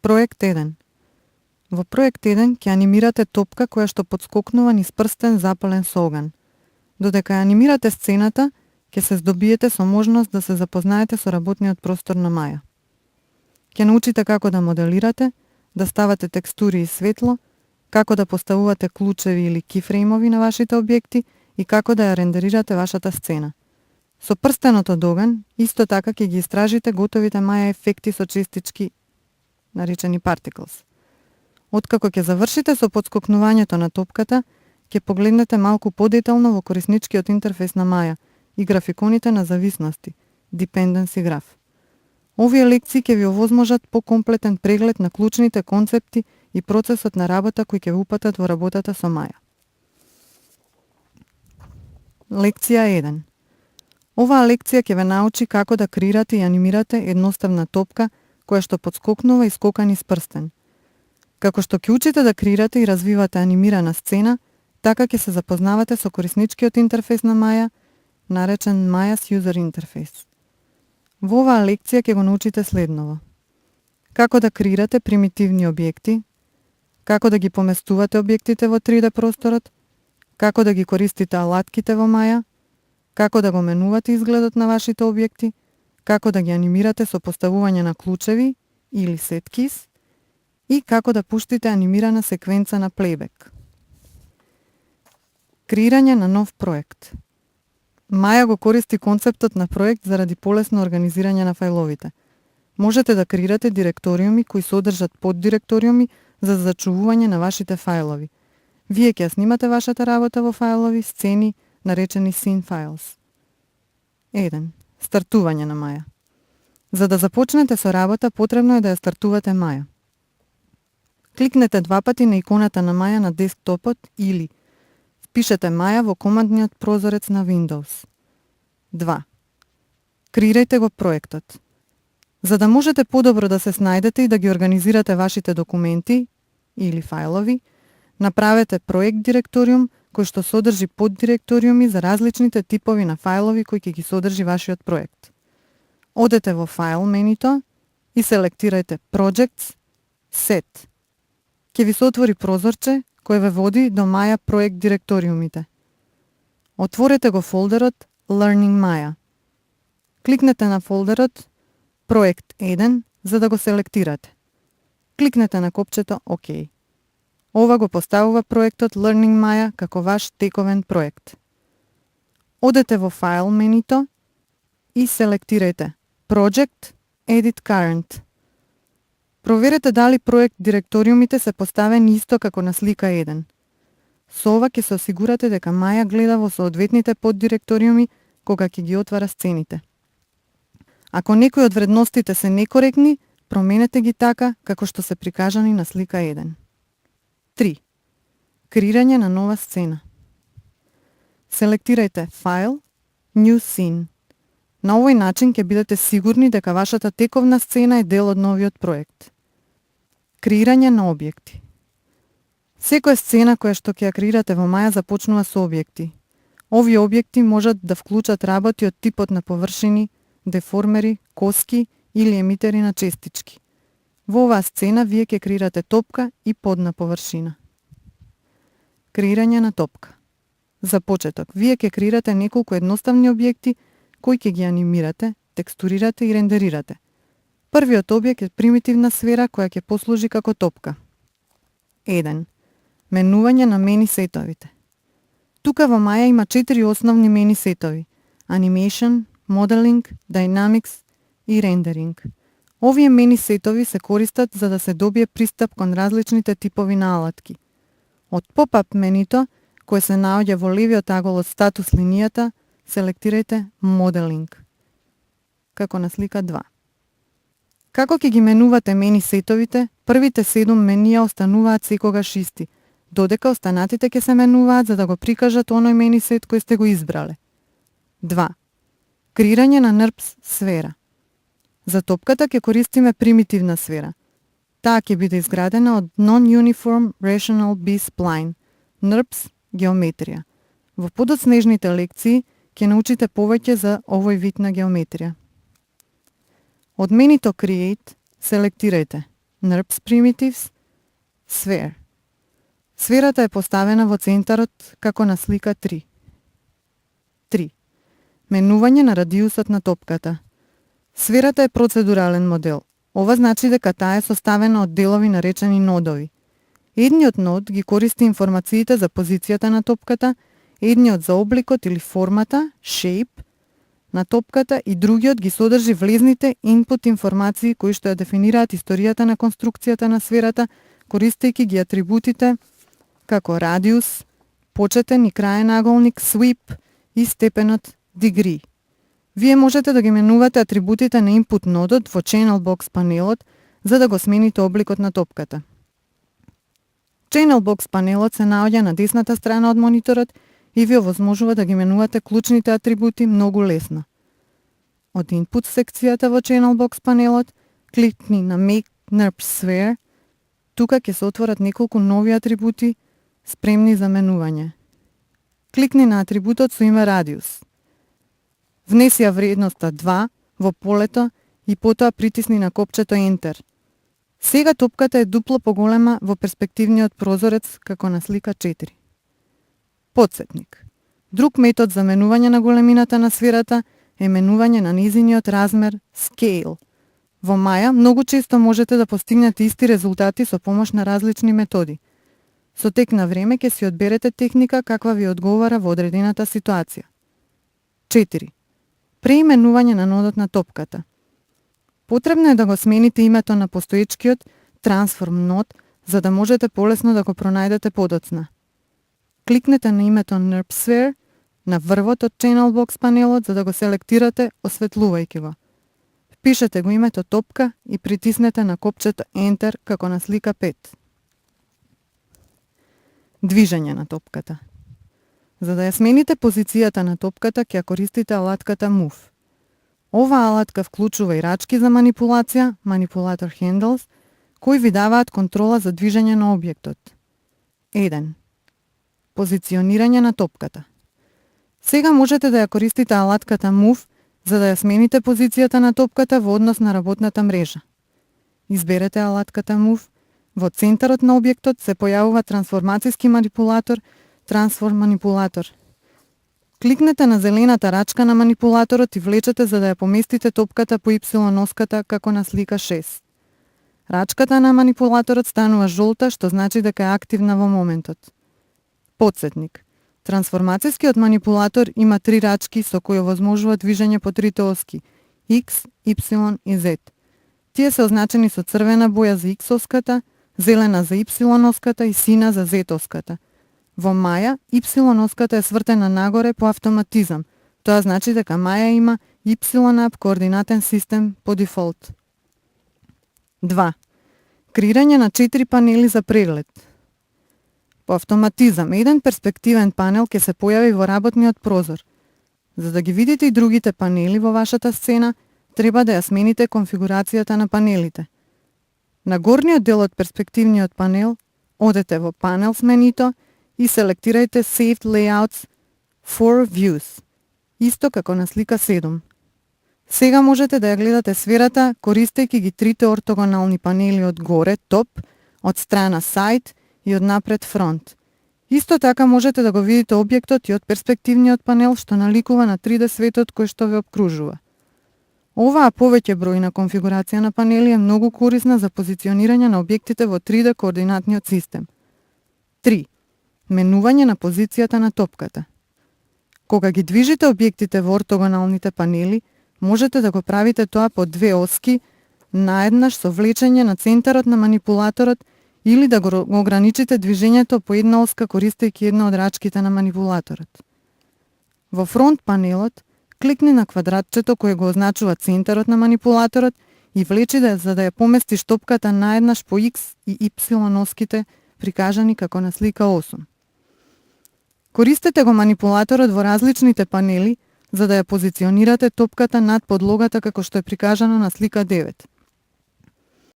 Проект 1. Во проект 1 ќе анимирате топка која што подскокнува низ прстен запален со оган. Додека ја анимирате сцената, ќе се здобиете со можност да се запознаете со работниот простор на Маја. Ќе научите како да моделирате, да ставате текстури и светло, како да поставувате клучеви или кифреймови на вашите објекти и како да ја рендерирате вашата сцена. Со прстенот од оган, исто така ќе ги истражите готовите Маја ефекти со честички, наречени particles. Откако ќе завршите со подскокнувањето на топката, ќе погледнете малку подетално во корисничкиот интерфеис на Маја и графиконите на зависности, dependency graph. Овие лекции ќе ви овозможат покомплетен преглед на клучните концепти и процесот на работа кои ќе ви упатат во работата со Маја. Лекција 1. Оваа лекција ќе ве научи како да креирате и анимирате едноставна топка која што подскокнува и скока низ прстен. Како што ќе учите да креирате и развивате анимирана сцена, така ќе се запознавате со корисничкиот интерфеис на Маја, наречен Maya's User Interface. Во оваа лекција ќе го научите следново: како да креирате примитивни објекти, како да ги поместувате објектите во 3D просторот, како да ги користите алатките во Маја, како да го менувате изгледот на вашите објекти, како да ги анимирате со поставување на клучеви или сеткис и како да пуштите анимирана секвенца на плейбек. Креирање на нов проект. Маја го користи концептот на проект заради полесно организирање на фајловите. Можете да креирате директориуми кои содржат поддиректориуми за зачувување на вашите фајлови. Вие ќе снимате вашата работа во фајлови, сцени, наречени scene files. 1. Стартување на Маја. За да започнете со работа, потребно е да ја стартувате Маја. Кликнете два пати на иконата на Маја на десктопот или впишете Маја во командниот прозорец на Windows. 2. Креирајте го проектот. За да можете подобро да се снајдете и да ги организирате вашите документи или фајлови, направете проект директориум кој што содржи поддиректориуми за различните типови на фајлови кои ќе ги содржи вашиот проект. Одете во файл менито и селектирајте Projects, Set. Ќе ви се отвори прозорче кој ве води до Маја проект директориумите. Отворете го фолдерот Learning Maya. Кликнете на фолдерот Проект 1 за да го селектирате. Кликнете на копчето ОК. Ова го поставува проектот Learning Maya како ваш тековен проект. Одете во файл менито и селектирајте Project, Edit Current. Проверете дали проект директориумите се поставени исто како на слика 1. Со ова ќе се осигурате дека Маја гледа во соодветните поддиректориуми кога ќе ги отвара сцените. Ако некои од вредностите се некоректни, променете ги така како што се прикажани на слика 1. 3. Креирање на нова сцена. Селектирајте File, New Scene. На овој начин ќе бидете сигурни дека вашата тековна сцена е дел од новиот проект. Креирање на објекти. Секоја сцена која што ќе ја креирате во Маја започнува со објекти. Овие објекти можат да вклучат работи од типот на површини, деформери, коски или емитери на честички. Во оваа сцена вие ќе креирате топка и подна површина. Креирање на топка. За почеток, вие ќе креирате неколку едноставни објекти кои ќе ги анимирате, текстурирате и рендерирате. Првиот објект е примитивна сфера која ќе послужи како топка. 1. Менување на мени сетовите. Тука во Маја има 4 основни мени сетови: Animation, Modeling, Dynamics и Rendering. Овие мени сетови се користат за да се добие пристап кон различните типови на алатки. Од поп-ап менито, кое се наоѓа во левиот агол од статус линијата, селектирајте Modeling, како на слика 2. Како ќе ги менувате мени сетовите, првите 7 менија остануваат секогаш исти, додека останатите ќе се менуваат за да го прикажат оној мени сет кој сте го избрале. 2. Креирање на NURBS сфера. За топката ќе користиме примитивна сфера. Таа ќе биде изградена од Non-Uniform Rational B-Spline, NURBS геометрија. Во подоцнежните лекции ќе научите повеќе за овој вид на геометрија. Од менито Create селектирајте NURBS primitives, sphere. Сферата е поставена во центарот како на слика 3. 3. Менување на радиусот на топката. Сферата е процедурален модел. Ова значи дека таа е составена од делови наречени нодови. Едниот нод ги користи информациите за позицијата на топката, едниот за обликот или формата, shape, на топката и другиот ги содржи влезните input информации кои што ја дефинираат историјата на конструкцијата на сферата, користејќи ги атрибутите како радиус, почетен и краен аголник, sweep и степенот degree. Вие можете да ги менувате атрибутите на input нодот во Channel Box панелот за да го смените обликот на топката. Channel Box панелот се наоѓа на десната страна од мониторот и ви овозможува да ги менувате клучните атрибути многу лесно. Од input секцијата во Channel Box панелот, кликни на Make NURBS Sphere. Тука ќе се отворат неколку нови атрибути спремни за менување. Кликни на атрибутот со име радиус. Внеси ја вредноста 2 во полето и потоа притисни на копчето Enter. Сега топката е дупло поголема во перспективниот прозорец како на слика 4. Подсетник. Друг метод за менување на големината на сферата е менување на низиниот размер Scale. Во Маја многу често можете да постигнете исти резултати со помош на различни методи. Со тек на време ќе си одберете техника каква ви одговара во одредената ситуација. 4. Преименување на нодот на топката. Потребно е да го смените името на постоечкиот Transform нод за да можете полесно да го пронајдете подоцна. Кликнете на името NURBS Sphere на врвот од Channel Box панелот за да го селектирате, осветлувајќи го. Впишете го името топка и притиснете на копчето Enter како на слика 5. Движење на топката. За да ја смените позицијата на топката, ќе ја користите алатката Move. Оваа алатка вклучува и рачки за манипулација, Manipulator Handles, кои ви даваат контрола за движење на објектот. 1. Позиционирање на топката. Сега можете да ја користите алатката Move за да ја смените позицијата на топката во однос на работната мрежа. Изберете алатката Move. Во центарот на објектот се појавува трансформацијски манипулатор, Transform манипулатор. Кликнете на зелената рачка на манипулаторот и влечете за да ја поместите топката по Y-оската како на слика 6. Рачката на манипулаторот станува жолта, што значи дека е активна во моментот. Подсетник. Трансформацијскиот манипулатор има 3 рачки со кои овозможува движење по трите оски X, Y и Z. Тие се означени со црвена боја за X-оската, зелена за Y-оската и сина за Z-оската. Во Маја, Y-оската е свртена нагоре по автоматизам. Тоа значи дека Маја има Y-App координатен систем по дефолт. 2. Креирање на 4 панели за преглед. По автоматизам, еден перспективен панел ќе се појави во работниот прозор. За да ги видите и другите панели во вашата сцена, треба да ја смените конфигурацијата на панелите. На горниот дел од перспективниот панел, одете во Panels менито и селектирајте Saved Layouts for Views, исто како на слика 7. Сега можете да ја гледате сферата користејќи ги трите ортогонални панели од горе, топ, од страна Side и од напред Front. Исто така можете да го видите објектот и од перспективниот панел што наликува на 3D светот кој што ве обкружува. Оваа повеќе број на конфигурација на панели е многу корисна за позиционирање на објектите во 3D координатниот систем. 3. Менување на позицијата на топката. Кога ги движите објектите во ортогоналните панели, можете да го правите тоа по 2 оски, наеднаш со влечење на центарот на манипулаторот или да го ограничите движењето по една оска користејќи една од рачките на манипулаторот. Во фронт панелот, кликни на квадратчето кое го означува центарот на манипулаторот и влечи за да ја поместиш топката наеднаш по X и Y оските, прикажани како на слика 8. Користете го манипулаторот во различните панели за да ја позиционирате топката над подлогата како што е прикажано на слика 9.